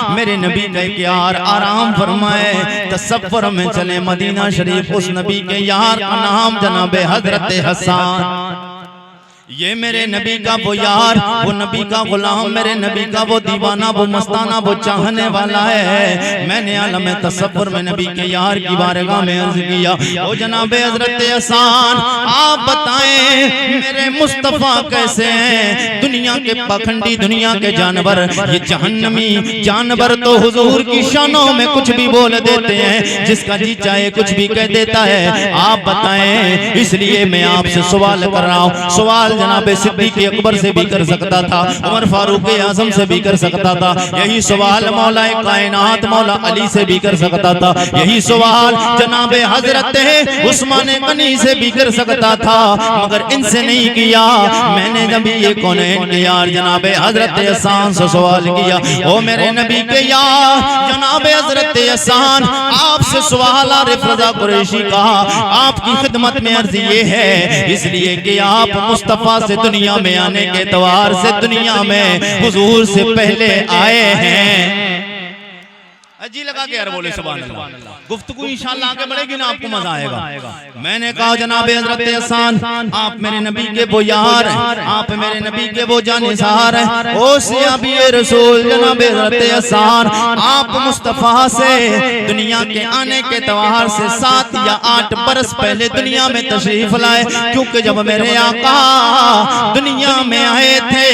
मेरे नबी का यार आराम फरमाए, तसव्वुर में चले मदीना शरीफ, उस नबी के यार का नाम जनाबे हजरत हसन। ये मेरे नबी का वो यार, वो नबी का गुलाम, मेरे नबी का वो दीवाना, वो मस्ताना, वो चाहने वाला है। मैंने आलम तसव्वुर में नबी के यार की बारगाह में अर्ज किया, ओ जनाबे हजरत हसन आप बताएं मेरे मुस्तफा कैसे हैं? दुनिया के पाखंडी, दुनिया के जानवर, ये जहन्नमी जानवर तो हुजूर की शानों में कुछ भी बोल देते हैं, जिसका जी चाहे कुछ भी कह देता है। आप बताएं, इसलिए मैं आपसे सवाल कर रहा हूँ। सवाल जनाबे सिद्दीक़ अकबर से भी कर सकता था, उमर फारूक आज़म से भी कर सकता था, यही सवाल मौला कायनात मौला अली से भी कर सकता था, यही सवाल जनाबे हजरत उस्मान गनी से भी कर सकता था, मगर इनसे नहीं किया। मैंने नबी ये कौन है इनके यार जनाबे हजरत हसन से सवाल किया, ओ मेरे नबी के यार जनाबे हजरत हसन आपसे सवाल आरिफ रज़ा कुरैशी का आपकी खिदमत में अर्ज ये है, इसलिए कि आप मुस्तफा से दुनिया में आने के एतबार से दुनिया में हुजूर से पहले आए हैं। जी लगा के यार बोले सुभान अल्लाह। गुफ्तगू इंशाअल्लाह आगे बढ़ेगी ना, आपको मजा आएगा। मैंने कहा जनाबे हजरत हसन आप मेरे नबी के वो यार हैं, आप मेरे नबी के वो जानिसार हैं। ओ सियाबी रसूल जनाबे हजरत हसन आप मुस्तफा से दुनिया के आने के एतबार से 7 या 8 बरस पहले दुनिया में तशरीफ लाए, क्योंकि जब मेरे आका दुनिया में आए थे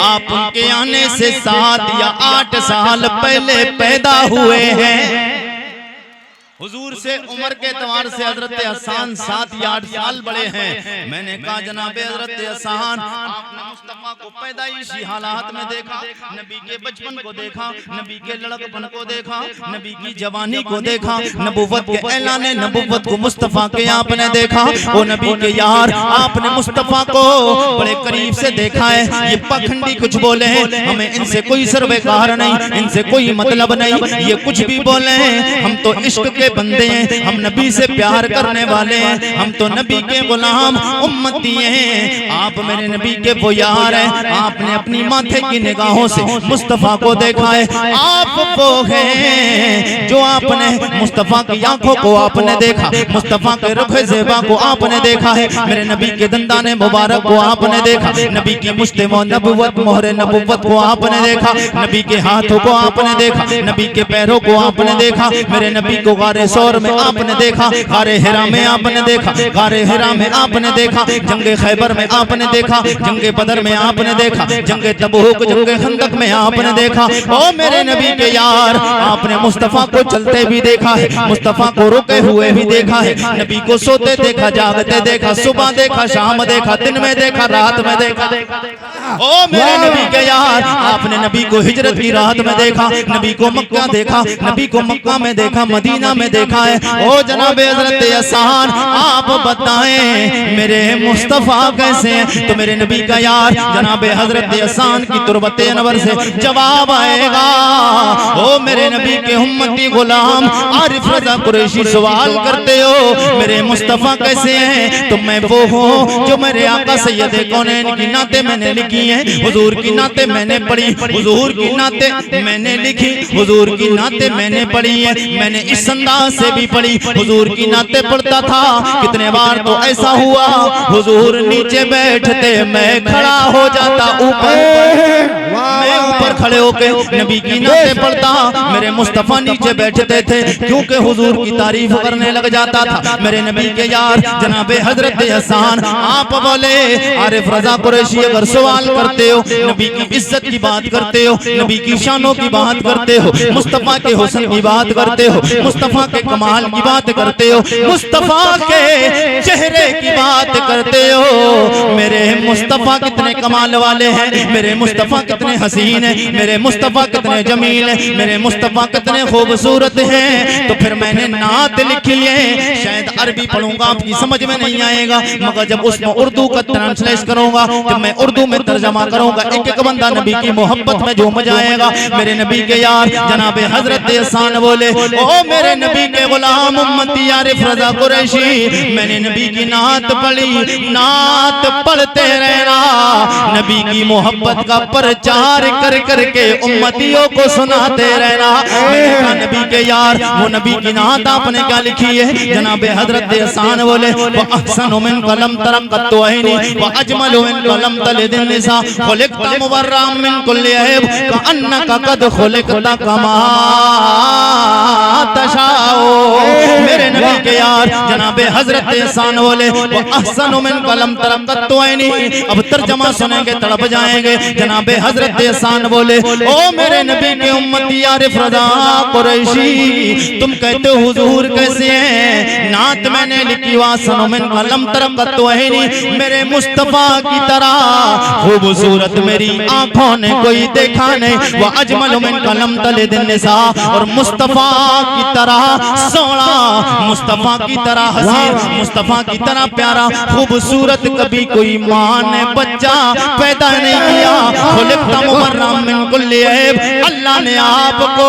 आप उनके आने से 7 या 8 साल पहले पैदा हुए हैं। हुजूर से उम्र के एतबार से हजरत हसन 7 या 8 साल बड़े हैं। मैंने कहा जनाबे हजरत हसन आपने मुस्तफा को पैदाइशी हालात में देखा, नबी के बचपन को देखा, नबी के लड़कपन को देखा, नबी की जवानी को देखा, नबुव्वत के ऐलान नबुव्वत को मुस्तफा के आपने देखा। ओ नबी के यार आपने मुस्तफा को बड़े करीब से देखा है। ये पखंडी कुछ बोले हैं, हमें इनसे कोई सरवेकार नहीं, इनसे कोई मतलब नहीं, ये कुछ भी बोले हैं, हम तो इश्क के बंदे हैं, हम नबी से प्यार करने वाले हैं, हम तो नबी के गुलाम उम्मती हैं। आप मेरे नबी के वो यार हैं, आपने अपनी माथे की निगाहों से मुस्तफा को देखा है। आप वो हैं जो आपने मुस्तफा की आंखों को आपने देखा, मुस्तफा के रुखे ज़ेबा को आपने देखा है, मेरे नबी के दंदाने मुबारक को आपने देखा, नबी की मुश्ते नबुव्वत मोहरे नबुव्वत को आपने देखा, नबी के हाथों को आपने देखा, नबी के पैरों को आपने देखा, मेरे नबी को गारे सौर में आपने देखा, गारे हिरा में आपने देखा, गारे हिरा में आपने देखा, जंगे खैबर में आपने देखा, जंगे बदर में आपने देखा, जंगे तबूक जंगे खंदक में आपने देखा। ओ मेरे नबी के यार आपने मुस्तफा को चलते भी देखा है, मुस्तफा को रुके हुए भी देखा है, नबी को सोते देखा, जागते देखा, सुबह देखा, शाम देखा, दिन में देखा, रात में देखा। ओ मेरे नबी के यार आपने नबी को हिजरत की रात में देखा, नबी को मक्का देखा, नबी को मक्का में देखा, मदीना में देखा है। ओ जनाबे हजरत हसन आप बताएं मेरे मुस्तफा कैसे हैं? तो मेरे नबी का यार जनाबे हजरत हसन की तुरबत अनवर से जवाब आएगा, ओ मेरे नबी के उम्मती गुलाम आरिफ रज़ा कुरैशी सवाल करते हो मेरे मुस्तफा कैसे हैं? तो मैं वो हूँ जो मेरे आका सैयद कौनैन की नाते मैंने लिखी है, हुजूर की नाते मैंने पढ़ी, हुजूर की नाते मैंने लिखी, हुजूर की नाते मैंने पढ़ी है। मैंने इस अंदाज से भी पढ़ी, हुजूर की नाते पढ़ता था। कितने बार तो ऐसा हुआ हुजूर नीचे बैठते मैं खड़ा हो जाता ऊपर, मैं ऊपर खड़े होके नबी की नाते पढ़ता, मेरे मुस्तफा नीचे बैठते थे, क्योंकि हुजूर की तारीफ करने लग जाता था। मेरे नबी के यार जनाबे हजरत हसन आप बोले आरिफ रज़ा कुरैशी अगर सवाल करते हो, नबी की इज्जत की बात करते हो, नबी की शानों की बात करते हो, मुस्तफा के हुस्न की बात करते हो, मुस्तफा के कमाल की बात करते हो, मुस्तफा के चेहरे की बात करते हो, मेरे मुस्तफा कितने कमाल वाले हैं, मेरे मुस्तफा कितने हसीन हैं, मेरे मुस्तफा कितने जमील हैं, मेरे मुस्तफा कितने खूबसूरत हैं। तो फिर मैंने नात लिखी है, शायद अरबी पढ़ूंगा आपकी समझ में नहीं आएगा, मगर जब उसमें उर्दू का ट्रांसलेट करूंगा, जब मैं उर्दू में तर्जमा करूंगा, एक एक बंदा नबी की मोहब्बत में झूम जाएगा। मेरे नबी के यार जनाब हजरत हसन बोले, ओ मेरे नबी के गुलाम उम्मती आरिफ रजा कुरैशी, मैंने नबी की नात पढ़ी, नात पढ़ते रहना, नबी की मोहब्बत का प्रचार कर करके उम्मतियों को सुनाते रहना। मैंने कहा नबी के यार वो नबी की नात आपने क्या लिखी है? जनाब हजरत हसन बोले, व अहसनु मिन कलम तरक़्क़तु ऐनी व अजमलु मिन कलम तलिदिन निसा खुलिक़्ता मुबर्रअन मिन कुल्लि ऐब कअन्नका क़द खुलिक़्ता कमा तशाओ। मेरे नबी के यार जनाब हजरत हसन बोले, व अहसनु मिन कलम तरक़्क़तु ऐनी। अब तर्जमा सुनेंगे तड़प जाएंगे। जनाब हजरत हसन बोले, ओ मेरे नबी के उम्मती आरिफ रज़ा कुरैशी, तुम कहते हो हुजूर कैसे हैं? नात मैंने लिखी वासनो मिन कलम तरक़्क़तु ऐनी, मेरे मुस्तफा की तरह खूबसूरत मेरी आंखों ने कोई देखा नहीं। वह अजमल मिन कलम तलिदिन निसा, और मुस्तफा की तरह सोना, मुस्तफा की तरह हसीन, मुस्तफा की तरह प्यारा खूबसूरत कभी कोई मां ने बच्चा पैदा नहीं किया। खुलिक़्ता मुबर्रअन मिन कुल्लि ऐब, अल्लाह ने आपको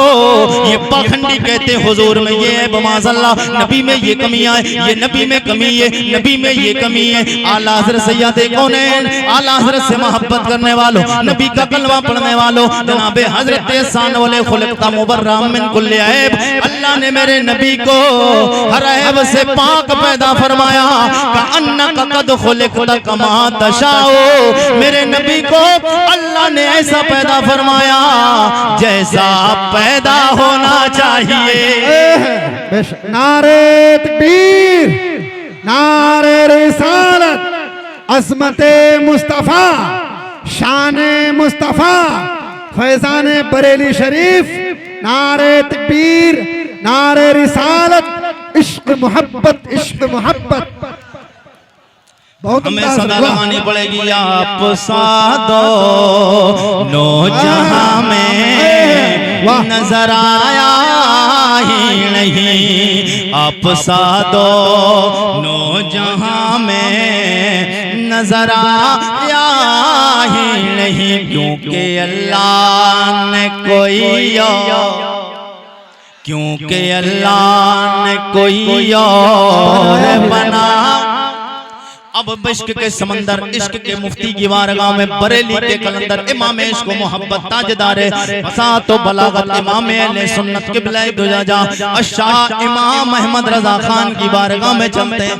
ये पाखंडी कहते हुजूर में ये है बमाज़ल्लाह, नबी में ये कमी है, ये नबी में कमी है, नबी में ये कमी है। आला हज़रत सैयदे कौनैन, आला हज़रत से मोहब्बत करने वालों, नबी का कलमा पढ़ने वालों, जनाब हज़रत हसन बोले, खुलिक़्ता मुबर्रअन मिन कुल्लि ऐब, अल्लाह ने मेरे नबी को हर ऐब से पाक पैदा फरमाया। कअन्नका क़द खुलिक़्ता कमा तशाओ, मेरे नबी को अल्लाह ने ऐसा पैदा फरमाया जैसा पैदा होना चाहिए। नारे तकबीर, नारे रिसालत, अज़मते मुस्तफ़ा, शाने मुस्तफ़ा, फैज़ाने बरेली शरीफ, नारे तकबीर, नारे रिसालत, इश्क मोहब्बत, इश्क मोहब्बत। बहुत हमें सदा लगानी पड़ेगी। आप सादो नो जहां में नजर आया ही नहीं, आप सादो नो जहां में नजर आया ही नहीं, क्योंकि अल्लाह ने कोई क्योंकि अल्लाह ने कोई और बना। अब इश्क के समंदर, इश्क के मुफ्ती की बारगाह में बरेली के कलंदर इमाम इश्क व मोहब्बत ताजदारे फसात व बलागत इमाम अहले सुन्नत क़िबला दुजाजा अशाह इमाम अहमद रजा खान की बारगाह में चलते हैं।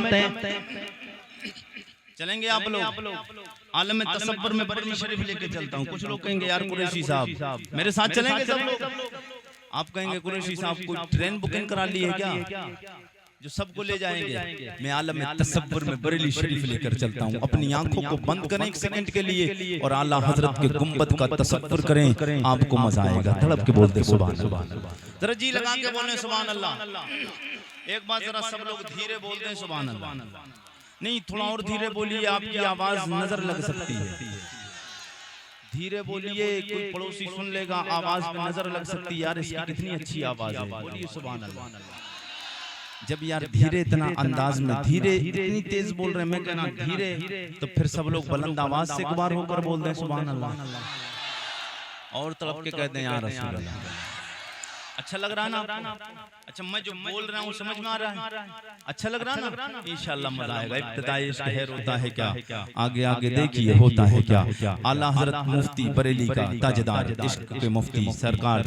चलेंगे आप लोग? आलम तसव्वुर में बरेली शरीफ लेके चलता हूँ। कुछ लोग कहेंगे यार कुरैशी साहब मेरे साथ चलेंगे सब लोग? आप कहेंगे कुरैशी साहब कोई ट्रेन बुकिंग करा ली है क्या जो सबको ले जाएंगे? मैं आलम तसव्वुर में बरेली शरीफ लेकर चलता हूँ। अपनी आंखों को बंद करें एक सेकंड के लिए और आला हजरत के गुंबद का तसव्वुर करें, आपको मजा आएगा। तड़प के बोलते सुभान अल्लाह, जरा जी लगा के बोले सुभान अल्लाह। एक बात जरा सब लोग धीरे बोलते हैं सुभान अल्लाह। नहीं थोड़ा और धीरे बोलिए, आपकी आवाज नजर लग सकती है। धीरे बोलिए, कोई पड़ोसी सुन लेगा, आवाज पे नजर लग सकती है, यार इसकी कितनी अच्छी आवाज है। बोलिए सुभान अल्लाह। जब यार धीरे इतना अंदाज में धीरे इतनी तेज बोल रहे हैं, मैं कहना धीरे, तो फिर सब लोग बुलंद आवाज से एक बार होकर बोल दें सुभान अल्लाह और तड़प के कहते हैं यार रसूल अल्लाह। अच्छा लग रहा ना? अच्छा मैं जो बोल रहा हूँ समझ में आ रहा है? अच्छा लग रहा ना? इंशाअल्लाह मजा आएगा। इब्तिदाई इश्क है होता है क्या, आगे आगे देखिए होता है क्या। आला हजरत मुफ्ती बरेली का ताजदार इश्क के मुफ्ती सरकार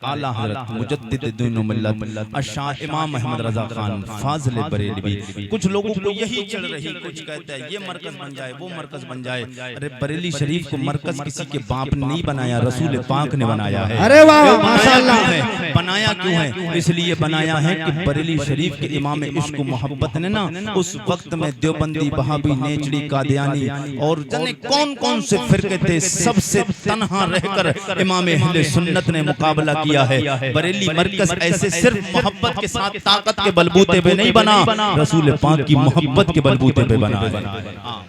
आला हजरत मुजद्दिद दीन व मिल्लत अशाह इमाम अहमद रजा खान फाजिल बरेलवी। कुछ लोगों को यही चल रही, कुछ कहते हैं ये मरकज बन जाए, वो मरकज बन जाए। अरे बरेली शरीफ को मरकज किसी के बाप ने नहीं बनाया, रसूल पाक ने बनाया है। अरे वाह माशाअल्लाह। बनाया क्यों है? इसलिए बनाया है कि बरेली शरीफ के इमाम इश्क मोहब्बत ने ना उस वक्त में देवबंदी, वहाबी, नेचड़ी, कादियानी और जाने कौन कौन से फिरके थे, सबसे तन्हा रहकर इमाम अहले सुन्नत ने मुकाबला किया है। बरेली मरकज ऐसे सिर्फ मोहब्बत के साथ ताकत के बलबूते पे नहीं बना, रसूल पाक की मोहब्बत के बलबूते पे बना है।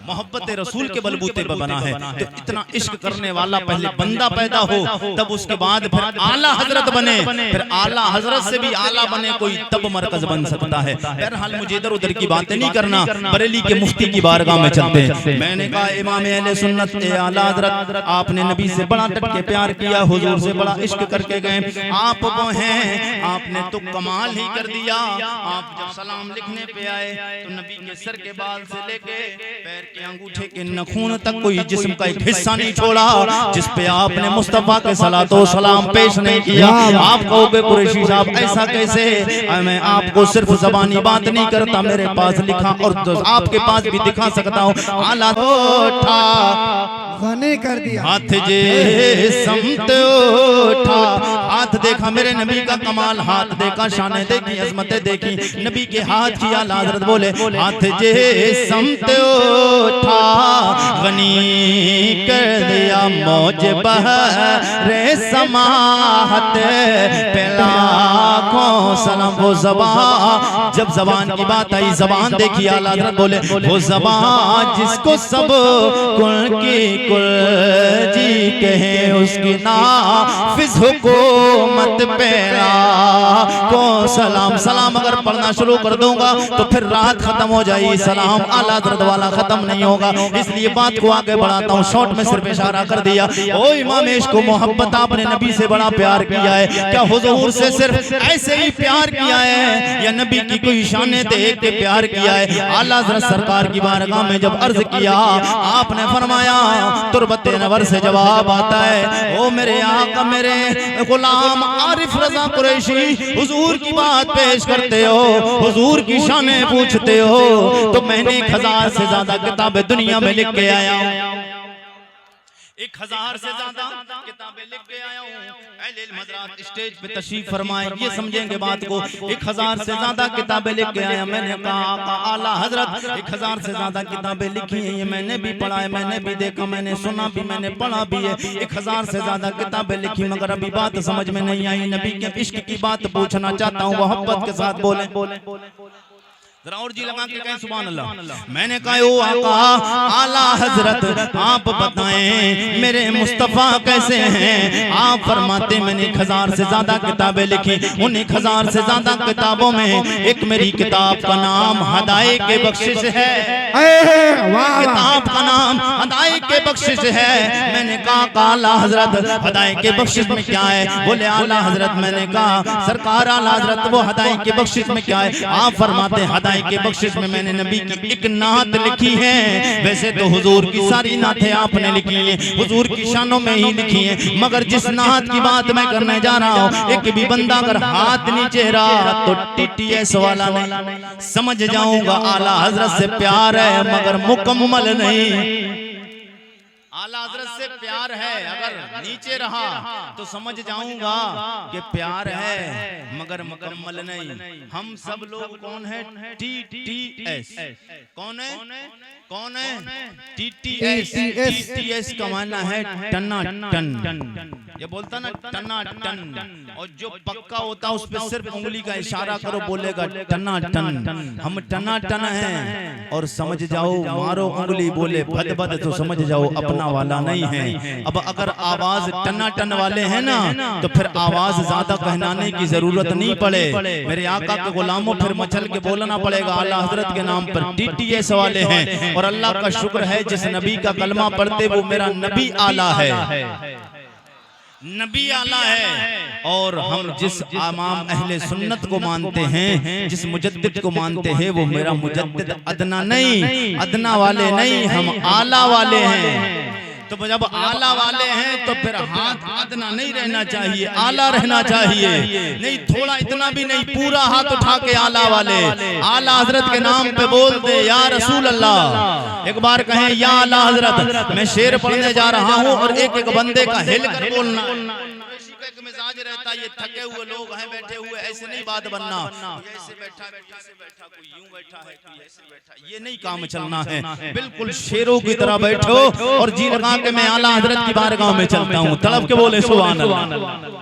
मोहब्बत रसूल के बलबूते पे बना है। तो इतना इश्क करने वाला पहले बंदा पैदा हो, तब उसके बाद फिर आला हजरत बने, फिर आला हजरत से भी आला बने कोई तब मरकज बन सकता है। बहरहाल मुझे इधर उधर की बातें नहीं करना, बरेली के मुफ्ती की बारगाह में चलते हैं। मैंने कहा इमाम अहले सुन्नत आला हजरत आपने नबी से बड़ा डट के प्यार किया, हुजूर से बड़ा इश्क करके गए। आप वो हैं, आपने तो कमाल ही कर दिया। आप जब सलाम लिखने पे आए तो नबी के सर के बाल से लेके पैर के अंगूठे के नखून तक कोई जिस्म का एक हिस्सा नहीं छोड़ा जिस पे आपने मुस्तफा के सलातो सलाम पेश नहीं किया। आप कहोगे कुरैशी साहब ऐसा कैसे? मैं आपको सिर्फ ज़बानी बात नहीं करता, मेरे पास लिखा और तो आपके पास भी दिखा सकता हूँ। आला उठा गने कर दिया, हाथ जे समत उठा, हाथ देखा मेरे नबी का कमाल, हाथ देखा शाने देखी, अजमतें देखी, नबी के हाथ की। आला हज़रत बोले हाथ जे समत उठा, गनी कर दिया मौज बहरे समाहत पे लाखों सलाम। वो ज़बान, जब ज़बान की बात आई ज़बान देखी, आला हज़रत बोले वो ज़बान जिसको सब कुल की कुल जी कहे, उसकी नाफिज हुकूमत पे को सलाम। सलाम अगर पढ़ना शुरू कर दूंगा तो फिर रात खत्म हो जाएगी, सलाम आला हज़रत वाला खत्म नहीं होगा। इसलिए बात को आगे बढ़ाता हूँ, शॉर्ट में सिर्फ इशारा कर दिया। ओ इमाम इश्क को मोहब्बत, आपने नबी से बड़ा प्यार किया है, क्या हुजूर से सिर्फ ऐसे ही प्यार किया है या नबी की कोई शाने देख के प्यार किया है? आला हज़रत सरकार की बारगाह में जब अर्ज किया, आपने फरमाया तुरबत नवर से जवाब आता है, ओ मेरे आका मेरे गुलाम आरिफ रजा कुरैशी हुजूर की बात पेश करते हो, हुजूर की शाने पूछते हो, तो मैंने 1000 से ज्यादा किताबें दुनिया में लिख के आया हूं, 1000 से ज्यादा किताबें लिख के आया हूँ। अहले इल्म हज़रात स्टेज पे तशरीफ फरमाए, ये समझेंगे बात को। 1000 से ज्यादा किताबें लिख के आया। मैंने कहा आला हजरत 1000 से ज्यादा किताबें लिखी हैं, ये मैंने भी पढ़ा है, मैंने भी देखा, मैंने सुना भी, मैंने पढ़ा भी है। 1000 से ज्यादा किताबें लिखी, मगर अभी बात समझ में नहीं आई। नबी के इश्क की बात पूछना चाहता हूँ, मोहब्बत के साथ बोले जरा और जी लगा के कहें सुभान अल्लाह। मैंने कहा ओ आका आला हजरत आप बताएं मेरे मुस्तफ़ा कैसे हैं? आप फरमाते मैंने 1000 से ज्यादा किताबें लिखी, उन 1000 से ज्यादा किताबों में एक मेरी किताब का नाम हदाए के बख्शिश है, किताब का नाम हदाए के बख्शिश है। मैंने कहा आला हजरत हदाए के बख्शिश में क्या है? बोले आला हजरत, मैंने कहा सरकार आला हजरत वो हदाए के बख्शिश में क्या है? आप फरमाते हदाए के बख्शिश में मैंने नबी की एक नात लिखी है। वैसे तो हुजूर की सारी नातें आपने लिखी हैं, हुजूर की शानों में ही लिखी हैं, मगर जिस नात की बात मैं करने जा रहा हूँ, एक भी बंदा अगर हाथ नीचे रहा तो TTS वाला नहीं, समझ जाऊंगा आला हजरत से प्यार है मगर मुकम्मल नहीं। आला हज़रत से प्यार है, अगर नीचे रहा तो समझ जाऊंगा कि प्यार है मगर मुकम्मल नहीं। हम सब लोग कौन है? TTS। कौन है? कौन है? TTS का माना है टना टन, ये बोलता ना टना टन, और जो पक्का होता उस पर सिर्फ उंगली का इशारा करो बोलेगा टना टन। हम टना टन हैं और समझ जाओ, मारो उंगली बोले भद भद तो समझ जाओ अपना वाला नहीं है। अब अगर आवाज टना टन वाले हैं ना तो फिर आवाज ज्यादा कहनाने की जरूरत नहीं पड़े। मेरे आका के गुलामों फिर मचल के बोलना पड़ेगा आला हजरत के नाम पर। TTS वाले हैं और अल्लाह का शुक्र है जिस नबी का कलमा पढ़ते वो मेरा नबी आला है, नबी आला है। और हम जिस इमाम अहले सुन्नत को मानते हैं, जिस मुजद्दिद को मानते हैं, वो मेरा मुजद्दिद अदना नहीं, अदना वाले नहीं, हम आला वाले हैं। तो जब आला वाले हैं तो फिर हाथ अदना नहीं रहना चाहिए, आला रहना चाहिए। नहीं थोड़ा इतना भी नहीं, पूरा हाथ उठा के आला वाले, आला हजरत के नाम पे बोल दे या रसूल अल्लाह। एक बार कहें या आला हजरत। मैं शेर पढ़ने जा रहा हूँ और एक एक बंदे का हिल कर बोलना। मिजाज रहता है, ये थके हुए लोग हैं बैठे हुए, ऐसे नहीं बात बनना, ऐसे बैठा कोई यूं बैठा है, कोई ऐसे बैठा, ये नहीं काम चलना है। बिल्कुल शेरों की तरह बैठो और जी लगा के मैं आला हजरत की बारगाह में चलता हूँ, तड़प के बोले सुभान अल्लाह।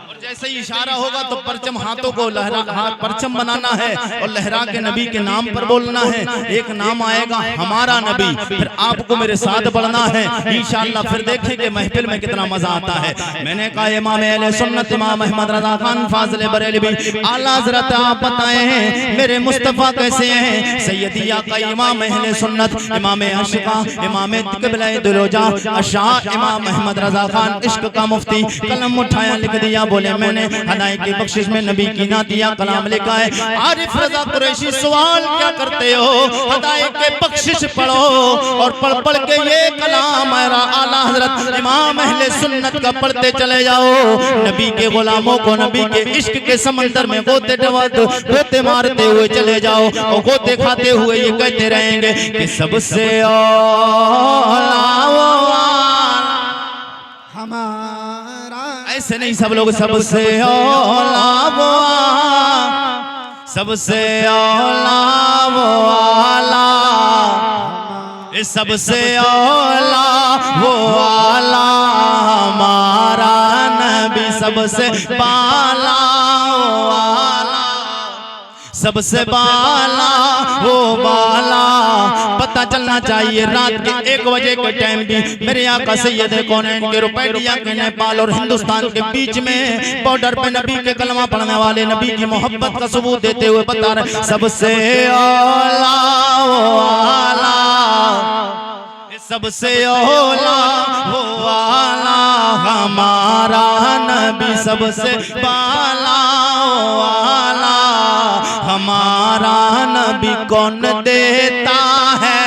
और जैसे ही इशारा होगा तो परचम हाथों को लहरा, हाथ परचम बनाना है और लहरा के नबी के नाम पर बोलना है। एक नाम आएगा हमारा नबी, फिर आपको मेरे साथ बढ़ना है इंशाअल्लाह। फिर देखेंगे महफिल में कितना मजा आता है। मैंने कहा इमाम अहले सुन्नत इमाम अहमद रजा खान फाजिल बरेलवी, आला हज़रत आप बताएं मेरे मुस्तफ़ा कैसे हैं? सैयदी आका इमाम अहले सुन्नत, इमाम अशका, इमाम क़िबला दुलोजा, अशाह इमाम अहमद रजा खान, इश्क का मुफ्ती, कलम उठाया लिख दिया, बोले मैंने हदायत की बख्शिश में नबी की नातिया कलाम लिखा है। आरिफ रजा कुरैशी सवाल क्या करते हो? हदायत के बख्शिश पढ़ो और पढ़ पढ़ के ये कलाम आला हज़रत इमाम अहले सुन्नत का पढ़ते चले जाओ। नबी के गुलामों को नबी के इश्क के समंदर में गोते मारते हुए चले जाओ और गोते खाते हुए ये कहते रहेंगे कि सबसे औला हमारा, ऐसे नहीं सब लोग, सबसे औला वो, सबसे औला वो आला, सबसे औला वो आला हमारा नबी, सबसे बाला वो आला, सबसे बाला वो बाला। पता चलना चाहिए रात के 1 बजे के टाइम भी मेरे आका सैयद कौनैन के रुपैया के नेपाल और हिंदुस्तान के बीच में बॉर्डर पे नबी के कलमा पढ़ने वाले नबी की मोहब्बत का सबूत देते हुए बता रहे सबसे औला वो आला, सबसे औला वो आला हमारा नबी, सबसे बाला वो आला हमारा नबी। कौन देता है,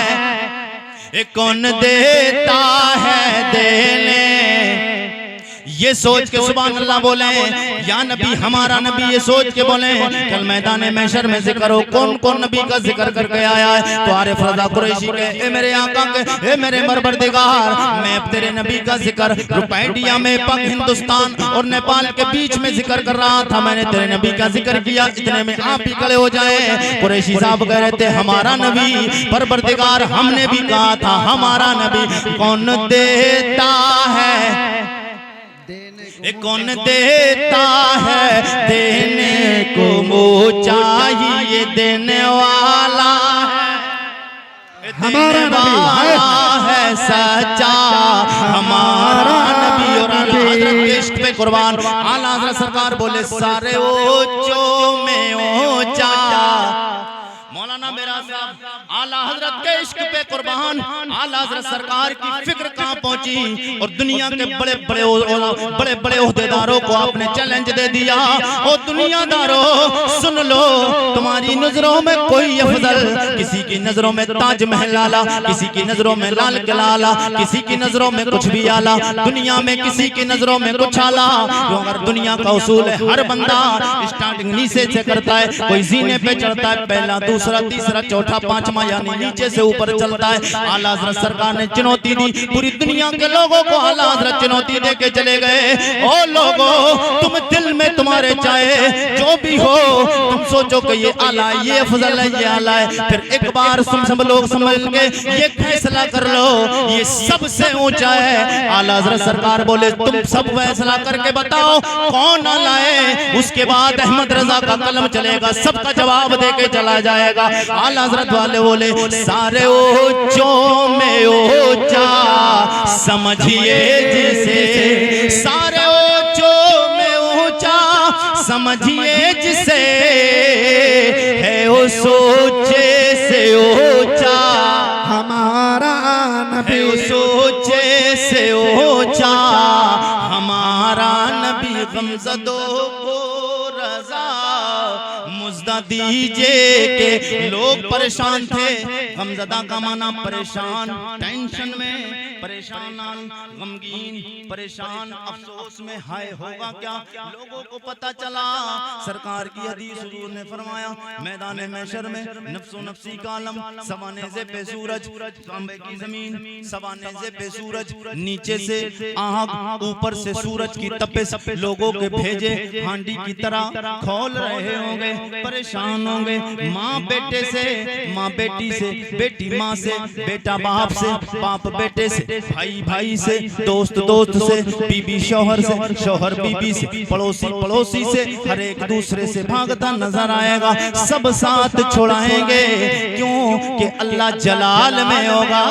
कौन देता है देने, ये सोच के सुभान अल्लाह बोले या नबी हमारा नबी, ये सोच के बोले कल मैदान महशर में जिक्र हो कौन कौन नबी का जिक्र करके आया है। तो आरिफ रजा कुरैशी के ए मेरे आका के, ए मेरे परवरदिगार, मैं अब तेरे नबी का जिक्र रुपैया में पाक हिंदुस्तान और नेपाल के बीच में जिक्र कर रहा था। मैंने तेरे नबी का जिक्र किया, इतने में आप ही खड़े हो जाए। कुरैशी साहब कह रहे थे हमारा नबी परवरदिगार, हमने भी कहा था हमारा नबी। कौन देता है, कौन देता है देने को, वो चाहिए देने वाला है, हमारा नबी है सच्चा हमारा नबी। और आला हज़रत के इश्क पे कुर्बान, आला हज़रत सरकार बोले सारे ऊंचों में ऊंचा, मौलाना मेरा साहब आला हज़रत के इश्क पे कुर्बान, आला हज़रत सरकार की फिक्र कहाँ पहुंची और दुनिया के बड़े बड़े ओहदेदारों को आपने चैलेंज दे दिया। ओ दुनियादारों सुन लो, तुम्हारी नजरों में कोई अफजल, किसी की नजरों में ताजमहल आला, किसी की नजरों में लाल किला आला, किसी की नजरों में कुछ भी आला, दुनिया में किसी की नजरों में कुछ आला। अगर दुनिया का उसूल है हर बंदा स्टार्टिंग नीचे से करता है, कोई जीने पे चढ़ता है, पहला दूसरा तीसरा चौथा पांचवा, यानी नीचे से ऊपर चलता है। आला हज़रत सरकार ने चुनौती दी पूरी दुनिया के लोगों को, आला हज़रत चुनौती दे के चले गए। ओ लोगों, तुम दिल में तुम्हारे चाहे जो भी हो, तुम सोचो कि ये आला, ये अफजल है, ये आला है, फिर एक बार तुम सब लोग समझ के ये फैसला कर लो ये सबसे ऊंचा है। आला हज़रत सरकार बोले तुम सब फैसला करके बताओ कौन आला है, उसके बाद अहमद रजा का कलम चलेगा, सबका जवाब दे के चला जाएगा। आला हज़रत वाले बोले सारे ऊंचों में ऊंचा समझिए जिसे, सारे ऊंचों में ऊंचा समझिए जिसे, है वो सोचे से ऊंचा हमारा नबी, है वो सोचे से ऊंचा हमारा नबी। गमज़दों को रज़ा मुज़्दा दीजिए के लोग परेशान थे। गमज़दा का माना परेशान, टेंशन में परेशान, गमगीन, परेशान, अफसोस में, हाय होगा क्या। लोगों को पता चला सरकार की हदीस हुजूर ने फरमाया मैदान महशर में नफ्सो नफ्सी का आलम, सवानेज़े पे सूरज, तांबे की जमीन, सवानेज़े पे सूरज, नीचे से आग, ऊपर से सूरज की तपिश, लोगों के भेजे हांडी की तरह खोल रहे होंगे, परेशान होंगे। माँ बेटे से, माँ बेटी से, बेटी माँ से, बेटा बाप से, बाप बेटे से, भाई भाई से, दोस्त दोस्त से, बीबी शौहर से, शौहर बीबी से, पड़ोसी पड़ोसी से, हर एक दूसरे से भागता नजर आएगा। सब साथ छुड़ाएंगे, क्यों कि अल्लाह जलाल में होगा,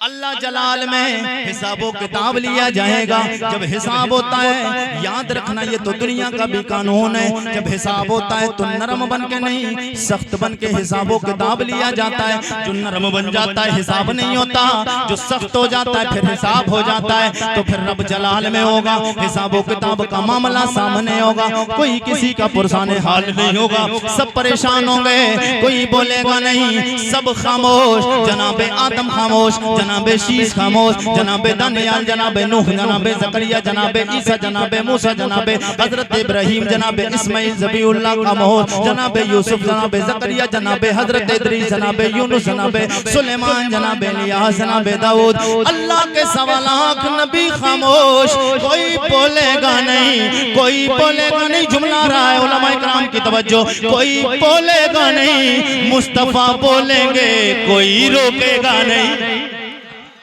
अल्लाह जलाल में हिसाबो किताब लिया जाएगा। जब हिसाब होता है, याद रखना ये तो दुनिया का भी कानून है, जब हिसाब होता है तो नरम बन के नहीं सख्त बन के हिसाबो किताब लिया जाता है। जो नरम बन जाता है हिसाब नहीं होता, जो सख्त हो जाता है फिर हिसाब हो जाता है। तो फिर रब जलाल में होगा हिसाबो किताब का मामला सामने होगा, कोई किसी का पुरसाने हाल नहीं होगा, सब परेशान होंगे, कोई बोलेगा नहीं, सब खामोश। जनाबे आदम खामोश, जनाबे शीश खामोश, जनाबे दानियाल, जनाबे नूह, जनाबे जकरिया, जनाबे ईसा, जनाबे मूसा, जनाबे हजरत इब्राहिम, जनाबे इस्माइल ज़बीउल्लाह खामोश, जनाबे यूसुफ, जनाबे जकरिया, जनाबे हजरत इद्रीस, जनाबे यूनुस, जनाबे सुलेमान, जनाबे इलियास, जनाबे दाऊद। अल्लाह के 1.25 लाख नबी खामोश, कोई बोलेगा नहीं, कोई बोलेगा नहीं। जुमला रहा है उलमाए किराम की तवज्जो, कोई बोलेगा नहीं, मुस्तफा बोलेंगे, कोई रोकेगा नहीं।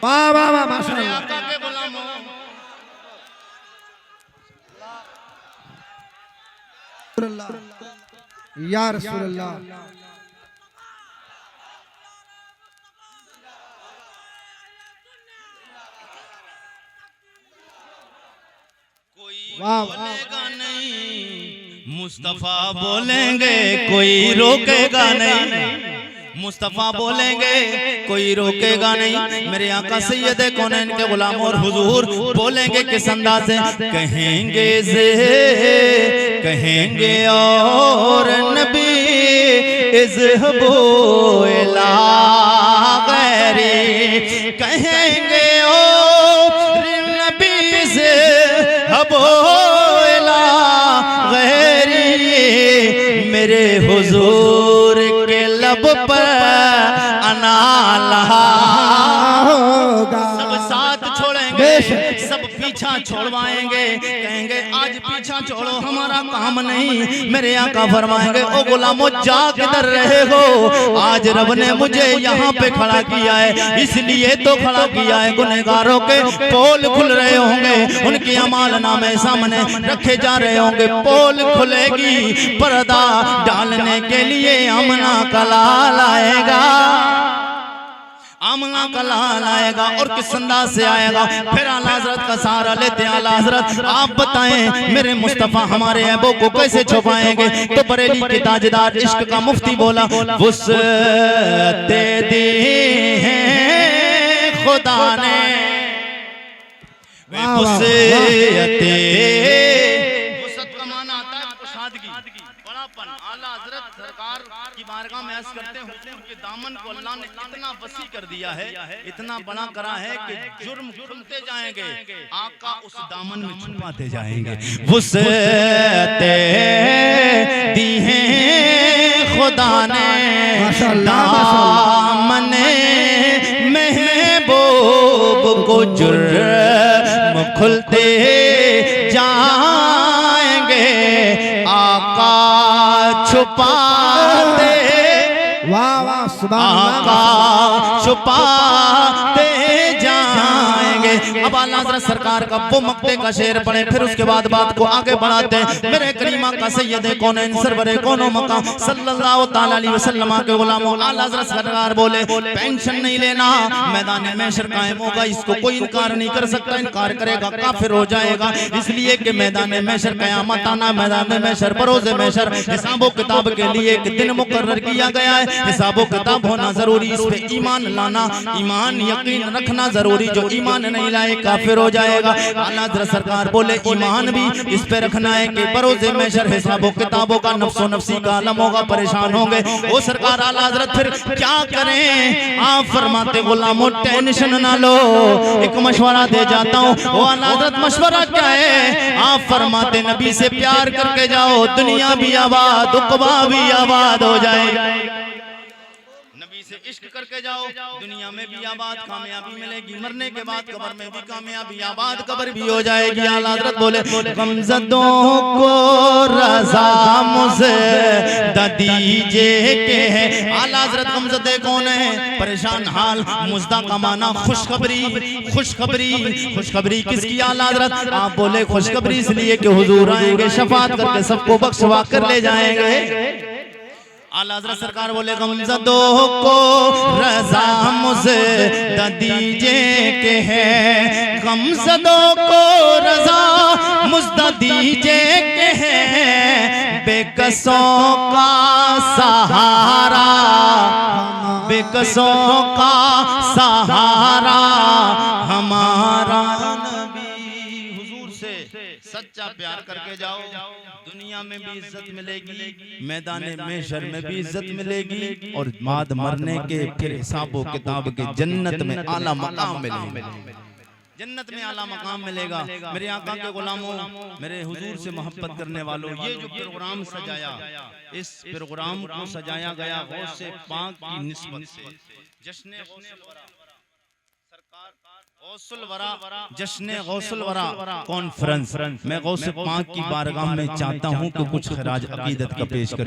वाह वाह वाह माशाअल्लाह। या रसूल अल्लाह। वाह बोलेगा नहीं, मुस्तफा बोलेंगे, कोई रोकेगा नहीं। मुस्तफा बोलेंगे, कोई रोकेगा नहीं। मेरे आका सैयद कौनैन के गुलाम और हुजूर बोलेंगे किस अंदाज से? कहेंगे से कहेंगे और नबी इज़हबू इला गैरी, कहेंगे और नबी इज़हबू इला गैरी। मेरे हुजूर के लब पर अनाला होगा, सब साथ छोड़ेंगे, सब पीछा छोड़वाएंगे, कहेंगे आज पीछा छोड़ो, हमारा काम नहीं। मेरे आका फरमाएंगे, ओ गुलामो जा किधर रहे हो? आज रब ने मुझे यहाँ पे खड़ा किया है, इसलिए तो खड़ा किया है। गुनहगारों के पोल खुल रहे होंगे, उनके अमाल नामे सामने रखे जा रहे होंगे, पोल खुलेगी, पर्दा डालने के लिए आमना का लाल आएगा, आमना का लाल आएगा। और किस अंदाज से आएगा? फिर आला हज़रत का सहारा लेते हैं। आला हज़रत आप बताएं मेरे मुस्तफ़ा हमारे ऐबों को कैसे छुपाएंगे? तो बरेली के ताजदार इश्क का मुफ्ती बोला, वुसअते दी है खुदा ने, वुसअते, वुसअत का माना आता है कुशादगी, बड़ापन। आला हज़रत सरकार की बारगाह में अर्ज़ करते हैं, उनके दामन को अल्लाह ने इतना वसी कर दिया है, इतना बड़ा करा है कि जुर्म खुलते जाएंगे, आका उस दामन में छुपाते जाएंगे। वुसअते दी है खुदा ने, दामने महबूब को जुर्म खुलते जाएंगे, आका छुपाते, वाह वाह सुभान अल्लाह, आका छुपाते जाएंगे। अब आला हज़रत सरकार का वो मक्ते का शेर पढ़े, फिर उसके बाद बात को आगे बढ़ाते हैं। मेरे करीमा का सैयद कौनैन सरवरे कौनो मकाम सल्लल्लाहु ताला अलैहि वसल्लम के गुलामों, आला हज़रत सरकार बोले पेंशन नहीं लेना, मैदान महशर कायम होगा, इसको कोई इनकार नहीं कर सकता, इनकार करेगा काफिर हो जाएगा। इसलिए कि मैदान महशर कयामत आना, मैदान महशर बरोज़े महशर हिसाबो किताब के लिए एक दिन मुकर्रर किया गया है। हिसाबो किताब होना जरूरी, इस पे ईमान लाना, ईमान यकीन रखना जरूरी, जो ईमान नहीं लाए काफिर हो जाएगा। आला हज़रत सरकार बोले ईमान भी इस पे रखना है कि बरोज़े महशर हिसाबो किताबों का नफ्सो नफ्सी का आलम होगा, परेशान होंगे। वो सरकार आला हज़रत फिर क्या करें? आप फरमाते गुलामों टेंशन ना लो, एक मशवरा दे जाता हूँ। वो आला हज़रत मशवरा क्या है? आप फरमाते नबी से प्यार करके जाओ, दुनिया भी आबाद उक़बा भी आबाद हो जाएगा। नबी से इश्क करके जाओ, दुनिया में भी आबाद कामयाबी मिलेगी, मरने के बाद कब्र में भी कामयाबी आबाद कब्र भी हो जाएगी। आला हज़रत बोले गमज़दों को रज़ा मुझे दीजिए के है। आला हज़रत गमज़दे कौन है? परेशान हाल, मुज़दा का माना खुशखबरी, खुशखबरी, खुशखबरी किसकी? आला हज़रत आप बोले खुशखबरी इसलिए कि हुजूर आएंगे, शफाअत करके सबको बख्शवा कर ले जाएंगे। आला हज़रत सरकार बोले गमज़दों को रज़ा मुझे दीजिए के है, गमज़दों को रज़ा मुझे दीजिए के है, बेकसों का सहारा, बेकसों का सहारा हमारा नबी। हुजूर से सच्चा प्यार करके जाओ, दुनिया में भी इज्जत मिलेगी, मैदान महशर में भी इज्जत मिलेगी, और बाद मरने के फिर हिसाबो किताब के जन्नत में आला मकाम मिलेगा, जन्नत में आला मकाम मिलेगा। मेरे आका के गुलामों, मेरे हुजूर से मोहब्बत करने वालों, ये जो प्रोग्राम सजाया, इस प्रोग्राम को सजाया गया गौस से पाक की निस्बत से, जश्न गौसुल वरा, जश्न गौसुल वरा कॉन्फ्रेंस। मैं गौस पाक की बारगाह में चाहता हूँ कि कुछ खराज अकीदत का पेश कर